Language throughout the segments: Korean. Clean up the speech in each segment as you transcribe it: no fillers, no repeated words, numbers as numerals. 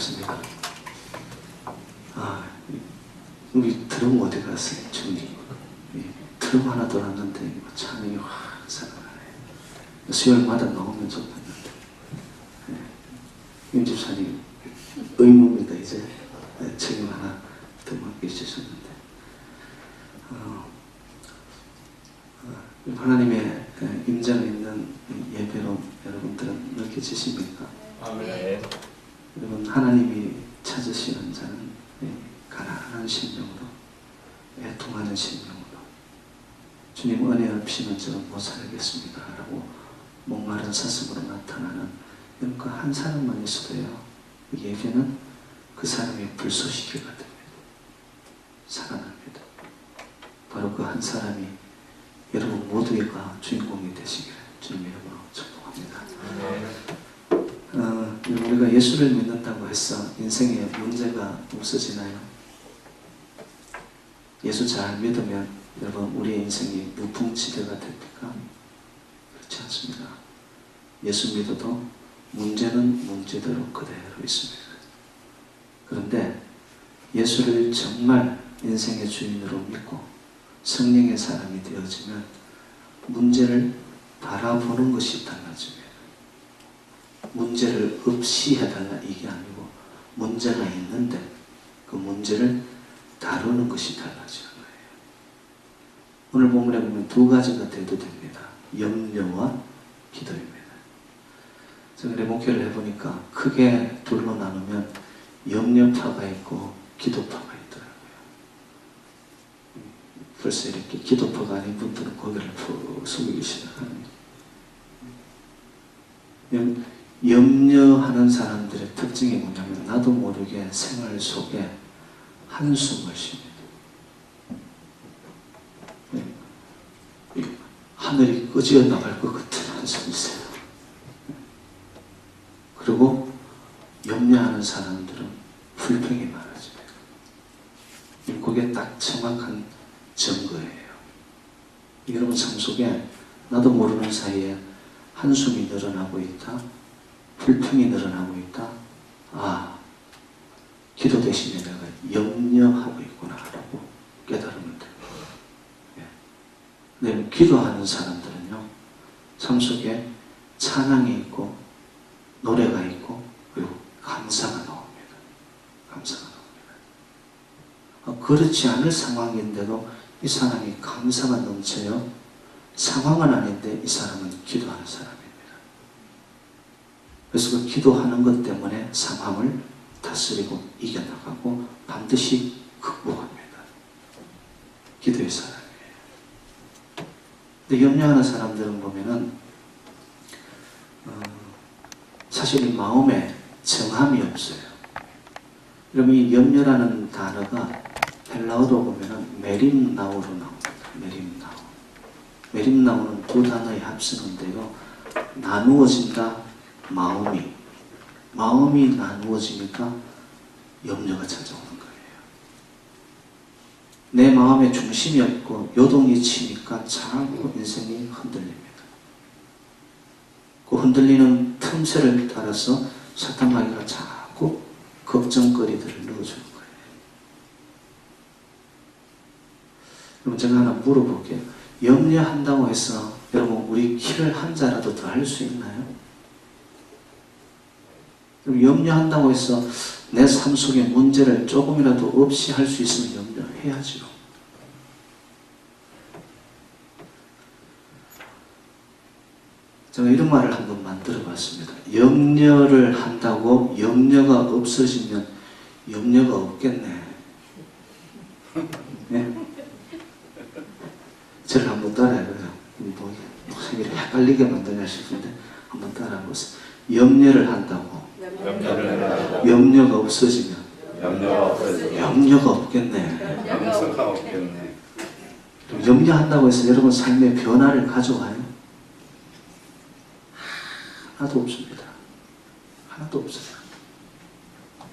반갑습니다. 우리 드럼 어디 갔어요? 주님. 드럼 하나 돌았는데 찬양이 확 살아나네. 수요일마다 나오면 좋겠는데. 임 집사님 의무입니다. 이제 책임 하나 더 맡겨주셨는데 하나님의 임재가 있는 예배로 여러분들은 느껴지십니까? 아멘. 여러분, 하나님이 찾으시는 자는 가난한 심령으로, 애통하는 심령으로, 주님 은혜 없이는 저는 못 살겠습니다 라고 목마른 사슴으로 나타나는 그 한 사람만 있어도요, 예배는 그 사람의 불쏘시개가 됩니다. 살아납니다. 바로 그 한 사람이 여러분 모두가 주인공이 되시기를 주님 이름으로 축복합니다. 우리가 예수를 믿는다고 해서 인생에 문제가 없어지나요? 예수 잘 믿으면 여러분 우리의 인생이 무풍지대가 됩니까? 그렇지 않습니다. 예수 믿어도 문제는 문제대로 그대로 있습니다. 그런데 예수를 정말 인생의 주인으로 믿고 성령의 사람이 되어지면 문제를 바라보는 것이 달라집니다. 문제를 없이 해달라 이게 아니고 문제가 있는데 그 문제를 다루는 것이 달라지는 거예요. 오늘 본문에 보면 두 가지가 돼도 됩니다. 염려와 기도입니다. 제가 목회를 해보니까 크게 둘로 나누면 염려파가 있고 기도파가 있더라고요. 벌써 이렇게 기도파가 아닌 분들은 고개를 푹 숙이기 시작합니다. 염려하는 사람들의 특징이 뭐냐면 나도 모르게 생활 속에 한숨을 쉽니다. 하늘이 꺼지어 나갈 것 같은 한숨이세요. 그리고 염려하는 사람들은 불평이 많아집니다. 그게 딱 정확한 증거예요. 여러분 삶 속에 나도 모르는 사이에 한숨이 늘어나고 있다. 불평이 늘어나고 있다. 기도 대신에 내가 염려하고 있구나 라고 깨달으면 돼요. 네, 기도하는 사람들은요, 삶 속에 찬양이 있고 노래가 있고 그리고 감사가 나옵니다. 감사가 나옵니다. 그렇지 않을 상황인데도 이 사람이 감사가 넘쳐요. 상황은 아닌데 이 사람은 기도하는 사람입니다. 그래서 그 기도하는 것 때문에 상황을 다스리고 이겨나가고 반드시 극복합니다. 기도의 사람이에요. 근데 염려하는 사람들은 보면은 사실 이 마음에 정함이 없어요. 여러분 이 염려라는 단어가 헬라어로 보면은 메림나우로 나옵니다. 메림나우. 메림나우는 두 단어의 합성인데요. 나누어진다. 마음이 나누어지니까 염려가 찾아오는 거예요. 내 마음에 중심이 없고 요동이 치니까 자꾸 인생이 흔들립니다. 그 흔들리는 틈새를 따라서 사탄마귀가 자꾸 걱정거리들을 넣어주는 거예요. 그럼 제가 하나 물어볼게요. 염려한다고 해서 여러분 우리 키를 한 자라도 더 할 수 있나요? 그럼 염려한다고 해서 내 삶 속에 문제를 조금이라도 없이 할 수 있으면 염려해야죠. 제가 이런 말을 한번 만들어 봤습니다. 염려를 한다고 염려가 없어지면 염려가 없겠네. 네? 저를 한번 따라해보세요. 뭐 목사님이 헷갈리게 만드냐 싶은데 한번 따라해보세요. 염려를 한다고 염려가 없어지면 염려가 없겠네. 염려한다고 해서 여러분 삶의 변화를 가져와요? 하나도 없습니다. 하나도 없어요.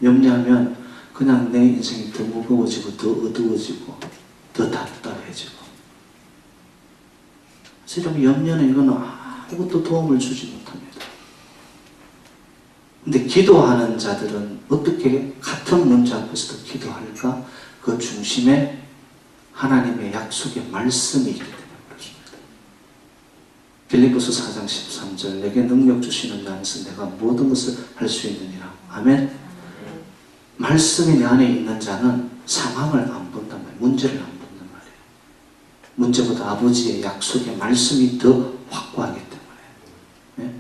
염려하면 그냥 내 인생이 더 무거워지고 더 어두워지고 더 답답해지고. 그래서 염려는 이거는 아무것도 도움을 주지 못합니다. 근데 기도하는 자들은 어떻게 같은 문제 앞에서도 기도할까? 그 중심에 하나님의 약속의 말씀이 있기 때문에 그렇습니다. 빌립보서 4장 13절 내게 능력 주시는 자 안에서 내가 모든 것을 할 수 있느니라. 아멘. 말씀이 내 안에 있는 자는 상황을 안 본단 말이에요. 문제를 안 본단 말이에요. 문제보다 아버지의 약속의 말씀이 더 확고하기 때문에. 네?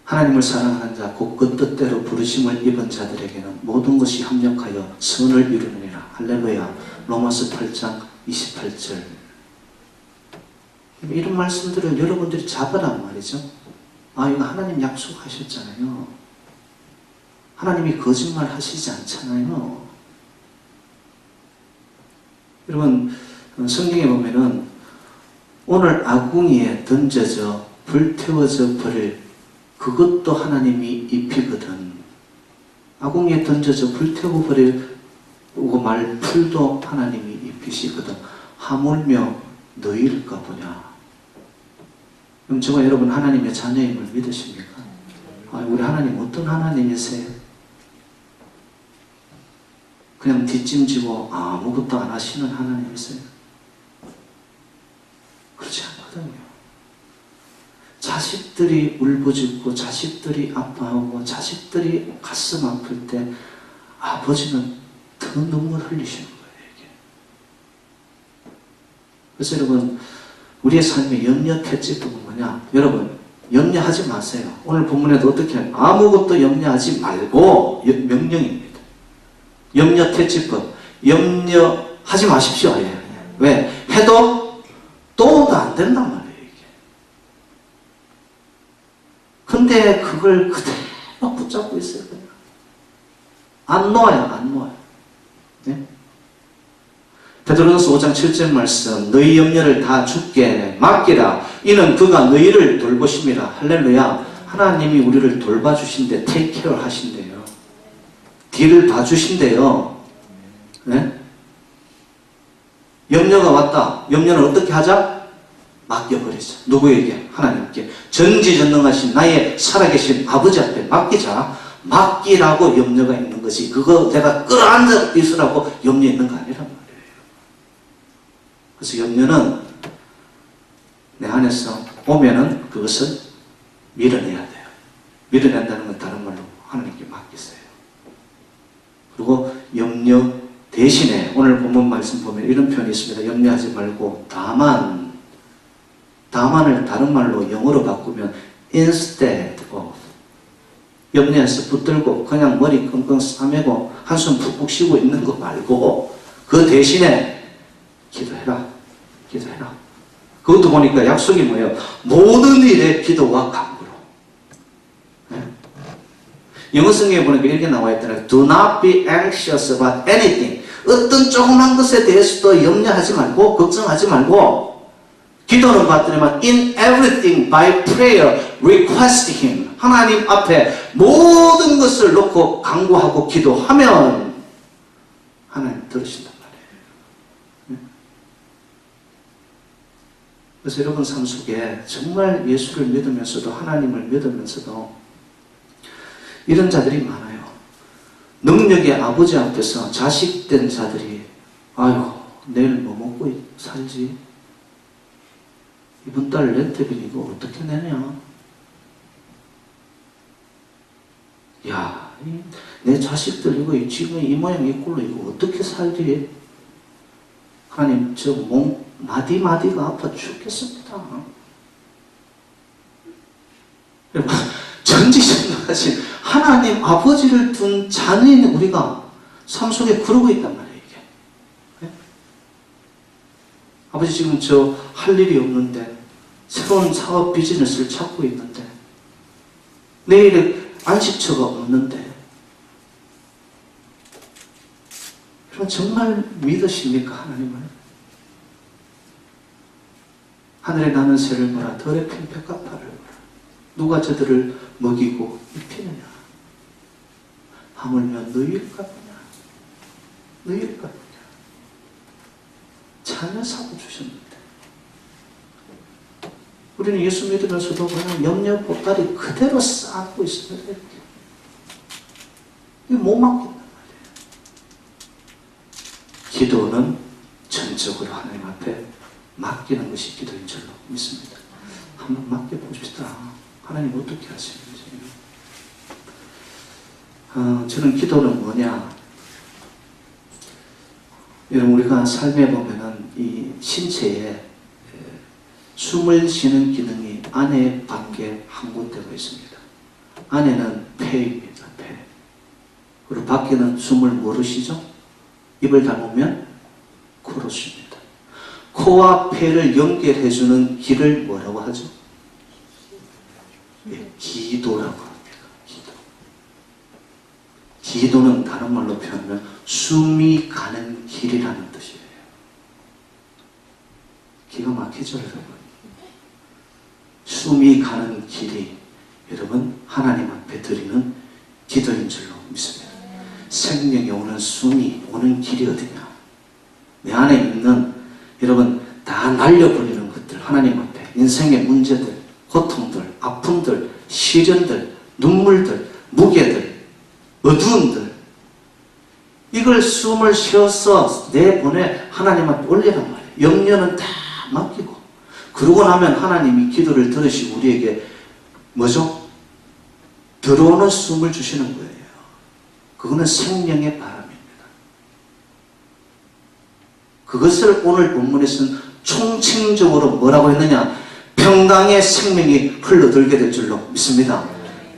하나님을 사랑하는 자, 곧 그 뜻대로 부르심을 입은 자들에게는 모든 것이 합력하여 선을 이루느니라. 할렐루야. 로마서 8장 28절. 이런 말씀들을 여러분들이 잡으란 말이죠. 아, 이거 하나님 약속하셨잖아요. 하나님이 거짓말 하시지 않잖아요. 여러분, 성경에 보면은 오늘 아궁이에 던져져 불태워져 버릴 그것도 하나님이 입히거든. 아궁이에 던져져 불태워버리고 말 풀도 하나님이 입히시거든. 하물며 너희일까 보냐. 그럼 저와 여러분 하나님의 자녀임을 믿으십니까? 아, 우리 하나님 어떤 하나님이세요? 그냥 뒷짐지고 아무것도 안 하시는 하나님이세요? 그렇지 않거든요. 자식들이 울부짖고 자식들이 아파하고 자식들이 가슴 아플 때 아버지는 더 눈물 흘리시는 거예요. 이게. 그래서 여러분 우리의 삶의 염려 특집은 뭐냐? 여러분 염려하지 마세요. 오늘 본문에도 어떻게 해요? 아무것도 염려하지 말고 명령입니다. 염려 퇴치법. 염려하지 마십시오. 왜? 해도 또 안 된단 말이에요. 근데 그걸 그대로 붙잡고 있어요. 그냥. 안 놓아요. 안 놓아요. 네? 베드로전서 5장 7절 말씀 너희 염려를 다 주께 맡기라. 이는 그가 너희를 돌보심이라. 할렐루야. 하나님이 우리를 돌봐주신대. take care 하신대요. 뒤를 봐주신대요. 네? 염려가 왔다. 염려는 어떻게 하자? 맡겨버리자. 누구에게? 하나님께. 전지전능하신 나의 살아계신 아버지 앞에 맡기자. 맡기라고 염려가 있는 것이 그거 내가 끌어안아 있으라고 염려 있는 거 아니란 말이에요. 그래서 염려는 내 안에서 오면은 그것을 밀어내야 돼요. 밀어낸다는 건 다른 말로 하나님께 맡기세요. 그리고 염려 대신에 오늘 본문 말씀 보면 이런 표현이 있습니다. 염려하지 말고 다만을 다른 말로 영어로 바꾸면 instead of. 염려해서 붙들고 그냥 머리 끙끙 싸매고 한숨 푹푹 쉬고 있는 거 말고 그 대신에 기도해라. 기도해라. 그것도 보니까 약속이 뭐예요? 모든 일에 기도와 간구로. 네? 영어 성경에 보니까 이렇게 나와 있더라고요. Do not be anxious about anything. 어떤 조그만 것에 대해서도 염려하지 말고 걱정하지 말고 기도는 받더니만 in everything by prayer request him. 하나님 앞에 모든 것을 놓고 간구하고 기도하면 하나님 들으신단 말이에요. 그래서 여러분 삶 속에 정말 예수를 믿으면서도 하나님을 믿으면서도 이런 자들이 많아요. 능력의 아버지 앞에서 자식된 자들이 아유 내일 뭐 먹고 살지? 이번 달 렌트비 이거 어떻게 내냐? 야, 내 자식들 이거 지금 이 모양 이 꼴로 이거 어떻게 살지? 하나님 저 몸 마디마디가 아파 죽겠습니다. 여러분 전지전능하신 하나님 아버지를 둔 자녀인 우리가 삶 속에 그러고 있단 말이에요. 이게. 네? 아버지 지금 저 할 일이 없는데 새로운 사업 비즈니스를 찾고 있는데 내일에 안식처가 없는데 여러분 정말 믿으십니까 하나님을? 하늘에 나는 새를 보라 덜에 핀 백합화를 보라 누가 저들을 먹이고 입히느냐 하물며 너희일까 보냐 너희일까 보냐 자녀 사고 주셨는데 우리는 예수 믿으면서도 그냥 염려 보따리 그대로 쌓고 있습니다. 이거 못 맡긴단 말이에요. 기도는 전적으로 하나님 앞에 맡기는 것이 기도인 줄로 믿습니다. 한번 맡겨봅시다. 하나님 어떻게 하시는지. 저는 기도는 뭐냐? 여러분, 우리가 삶에 보면은 이 신체에 숨을 쉬는 기능이 안에 밖에 한 군데가 있습니다. 안에는 폐입니다. 폐. 그리고 밖에는 숨을 뭐로 쉬죠? 입을 닫으면 코로 쉽니다. 코와 폐를 연결해주는 길을 뭐라고 하죠? 예, 기도라고 합니다. 기도. 기도는 다른 말로 표현하면 숨이 가는 길이라는 뜻이에요. 기가 막히죠, 여러분? 숨이 가는 길이 여러분 하나님 앞에 드리는 기도인 줄로 믿습니다. 생명이 오는 숨이 오는 길이 어디냐? 내 안에 있는 여러분 다 날려버리는 것들, 하나님 앞에 인생의 문제들, 고통들, 아픔들, 시련들, 눈물들, 무게들, 어두움들, 이걸 숨을 쉬어서 내보내 하나님 앞에 올리란 말이에요. 염려는 다 맡기고, 그러고 나면 하나님이 기도를 들으시고 우리에게 뭐죠? 들어오는 숨을 주시는 거예요. 그거는 생명의 바람입니다. 그것을 오늘 본문에서는 총칭적으로 뭐라고 했느냐? 평강의 생명이 흘러들게 될 줄로 믿습니다.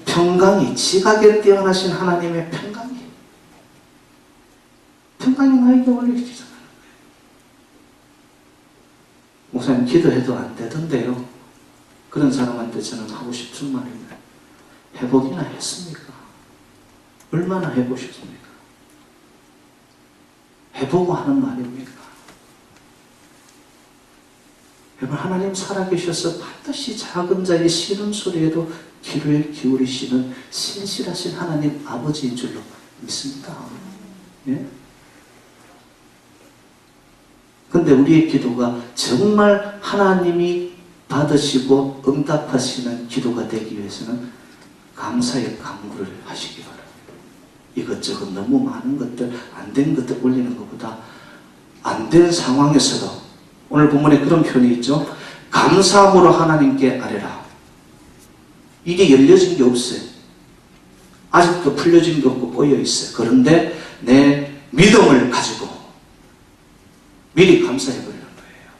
평강이, 지각에 뛰어나신 하나님의 평강이 나에게 올려지잖아요. 목사님, 기도해도 안 되던데요. 그런 사람한테 저는 하고 싶은 말입니다. 해보기나 했습니까? 얼마나 해보셨습니까? 해보고 하는 말입니까? 여러분, 하나님 살아계셔서 반드시 작은 자의 신음소리에도 귀를 기울이시는 신실하신 하나님 아버지인 줄로 믿습니다. 예? 근데 우리의 기도가 정말 하나님이 받으시고 응답하시는 기도가 되기 위해서는 감사의 간구를 하시기 바랍니다. 이것저것 너무 많은 것들, 안 된 것들 올리는 것보다 안 된 상황에서도 오늘 본문에 그런 표현이 있죠. 감사함으로 하나님께 아뢰라. 이게 열려진 게 없어요. 아직도 풀려진 게 없고 꼬여 있어요. 그런데 내 믿음을 가지고 미리 감사해 버리는 거예요.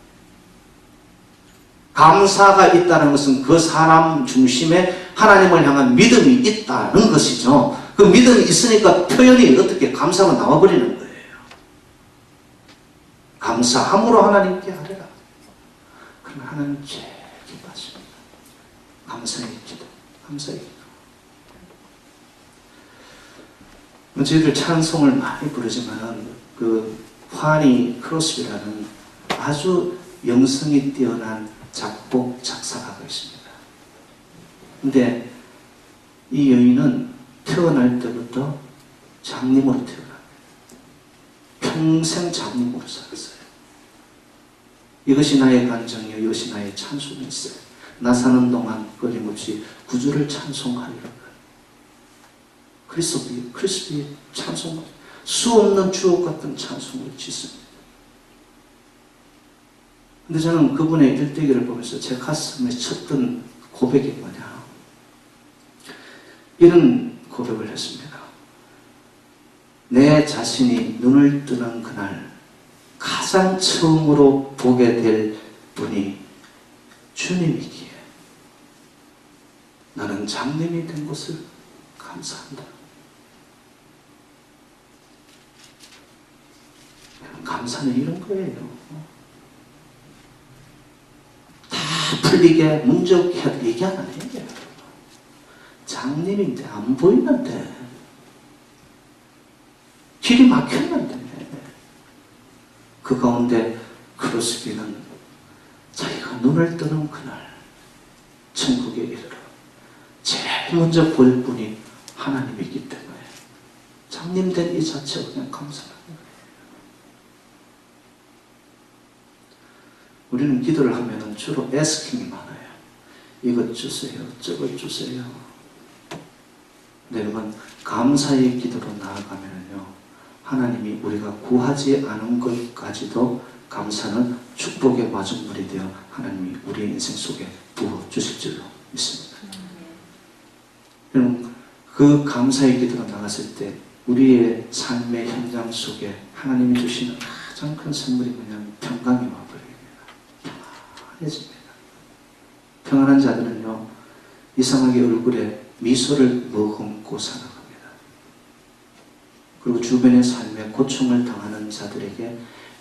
감사가 있다는 것은 그 사람 중심에 하나님을 향한 믿음이 있다는 것이죠. 그 믿음이 있으니까 표현이 어떻게 감사가 나와버리는 거예요. 감사함으로 하나님께 하리라. 그러면 하나님 제일 기뻐하십니다. 감사의 기도, 감사의 기도. 저희들 찬송을 많이 부르지만 그 파니 크로스비라는 아주 영성이 뛰어난 작곡 작사가가 있습니다. 근데 이 여인은 태어날 때부터 장님으로 태어납니다. 평생 장님으로 살았어요. 이것이 나의 간정이요, 이것이 나의 찬송이었어요. 나 사는 동안 끊임없이 구주를 찬송하리라. 크리스비 찬송, 수 없는 주옥 같은 찬송을 짓습니다. 근데 저는 그분의 일대기를 보면서 제 가슴에 쳤던 고백이 뭐냐, 이런 고백을 했습니다. 내 자신이 눈을 뜨는 그날 가장 처음으로 보게 될 분이 주님이기에 나는 장님이 된 것을 감사한다. 감사는 이런 거예요. 다 풀리게 문제 없게 할 얘기가 아니에요. 장님인데 안 보이는데, 길이 막혔는데, 그 가운데 크로스비는 자기가 눈을 뜨는 그날 천국에 이르러 제일 먼저 볼 분이 하나님이기 때문에 장님된 이 자체가 그냥 감사합니다. 우리는 기도를 하면 주로 asking 많아요. 이것 주세요, 저것 주세요. 여러분, 감사의 기도로 나아가면요, 하나님이 우리가 구하지 않은 것까지도 감사는 축복의 마중물이 되어 하나님이 우리의 인생 속에 부어주실 줄로 믿습니다. 여러분, 그 감사의 기도로 나갔을 때 우리의 삶의 현장 속에 하나님이 주시는 가장 큰 선물이 뭐냐면 평강이 와버립니다. 평안해집니다. 평안한 자들은요, 이상하게 얼굴에 미소를 머금고 살아갑니다. 그리고 주변의 삶에 고충을 당하는 자들에게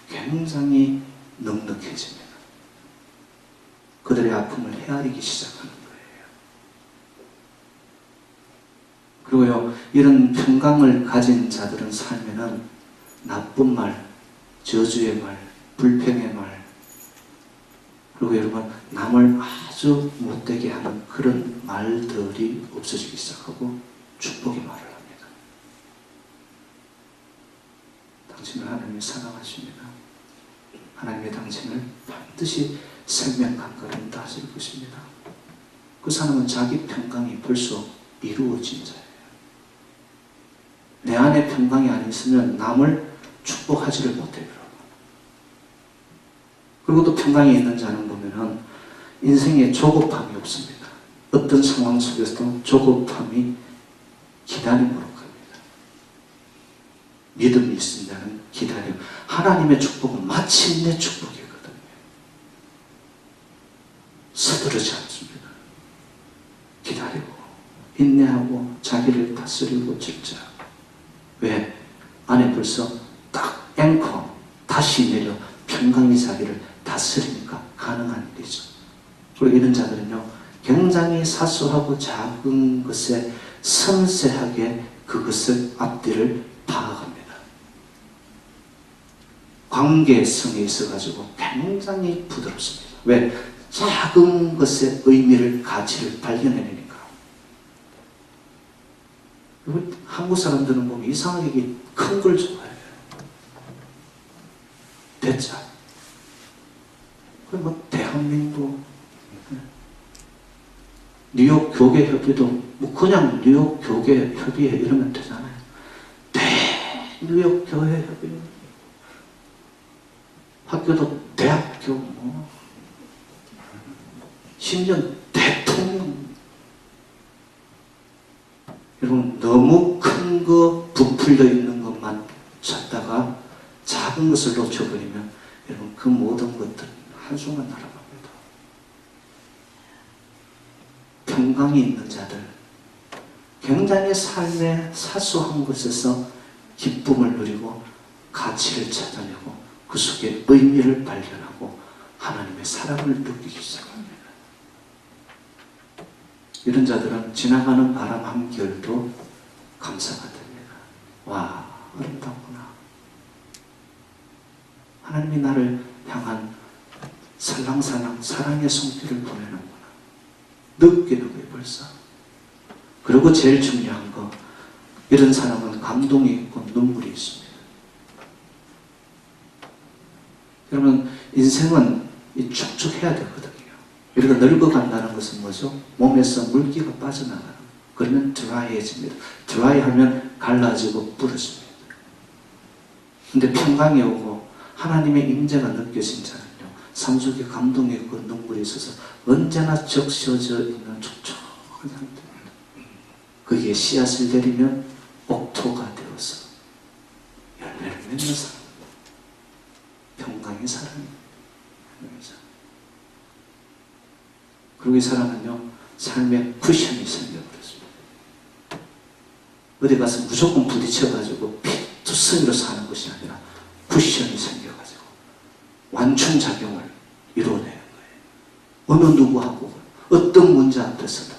굉장히 넉넉해집니다. 그들의 아픔을 헤아리기 시작하는 거예요. 그리고요, 이런 평강을 가진 자들은 삶에는 나쁜 말, 저주의 말, 불평의 말, 그리고 여러분, 남을 아주 못되게 하는 그런 말들이 없어지기 시작하고 축복의 말을 합니다. 당신을 하나님이 사랑하십니다. 하나님의 당신을 반드시 생명 강가로 다스릴 것입니다. 그 사람은 자기 평강이 벌써 이루어진 자예요. 내 안에 평강이 안 있으면 남을 축복하지를 못해요. 그리고 또 평강이 있는 자는 보면은 인생에 조급함이 없습니다. 어떤 상황 속에서도 조급함이 기다림으로 갑니다. 믿음이 있는 자는 기다림. 하나님의 축복은 마침내 축복이거든요. 서두르지 않습니다. 기다리고 인내하고 자기를 다스리고 질자하고. 왜? 안에 벌써 딱 앵커 다시 내려 평강이 자기를 다스리니까 가능한 일이죠. 그리고 이런 자들은요, 굉장히 사소하고 작은 것에 섬세하게 그것을 앞뒤를 파악합니다. 관계성에 있어가지고 굉장히 부드럽습니다. 왜? 작은 것의 의미를, 가치를 발견해내니까. 그리고 한국 사람들은 보면 이상하게 큰 걸 좋아해요. 대자. 뭐 대한민국, 뉴욕 교계 협의도 뭐 그냥 뉴욕 교계 협의회 이러면 되잖아요. 뉴욕 교회 협의. 학교도 대학교 뭐 심지어 대통령. 여러분, 너무 큰 거 부풀려 있는 것만 찾다가 작은 것을 놓쳐버리면 여러분, 그 모든 것들 한순간 날아갑니다. 평강이 있는 자들, 굉장히 삶의 사소한 것에서 기쁨을 누리고 가치를 찾아내고 그 속에 의미를 발견하고 하나님의 사랑을 느끼기 시작합니다. 이런 자들은 지나가는 바람 한결도 감사가 됩니다. 와, 아름답구나. 하나님이 나를 향한 살랑살랑 사랑의 손길을 보내는구나. 느끼는 거예요, 벌써. 그리고 제일 중요한 거, 이런 사람은 감동이 있고 눈물이 있습니다. 여러분, 인생은 축축해야 되거든요. 우리가 늙어간다는 것은 뭐죠? 몸에서 물기가 빠져나가는 거. 그러면 드라이해집니다. 드라이하면 갈라지고 부러집니다. 근데 평강이 오고 하나님의 임재가 느껴진 자는요, 삶 속에 감동이 있고 눈물이 있어서 언제나 적셔져 있는 촉촉한 상태입니다. 거기에 씨앗을 내리면 옥토가 되어서 열매를 맺는 사람. 평강의 사람입니다. 그리고 이 사람은요, 삶의 쿠션이 생겨버렸습니다. 어디 가서 무조건 부딪혀가지고 피투성이로 사는 것이 아니라 쿠션이 생겨가지고 완충작용을 이루어내는 거예요. 어느 누구하고 어떤 문제 앞에서도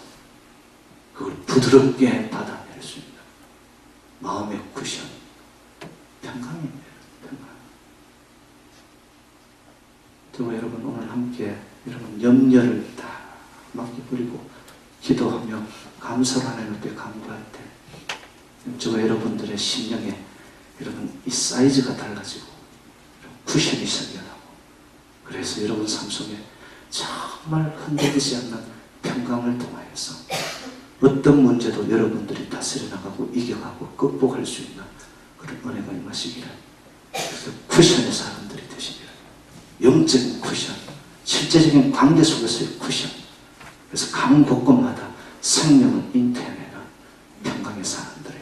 그걸 부드럽게 받아낼 수 있는 마음의 쿠션, 평강입니다. 평강. 그리고 여러분, 오늘 함께 여러분 염려를 다 맡겨버리고 기도하며 감사를 하나님 앞에 간구할 때, 저와 여러분들의 심령에 여러분 이 사이즈가 달라지고 쿠션이 생겨나고, 그래서 여러분 삶 속에 정말 흔들리지 않는 평강을 통하여서 어떤 문제도 여러분들이 다스려 나가고 이겨가고 극복할 수 있는 그런 은혜가 임하시기를. 그래서 쿠션의 사람들이 되시기를. 영적인 쿠션, 실제적인 관계 속에서의 쿠션. 그래서 각 곳곳마다 생명을 잉태해내는 평강의 사람들이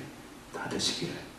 다 되시기를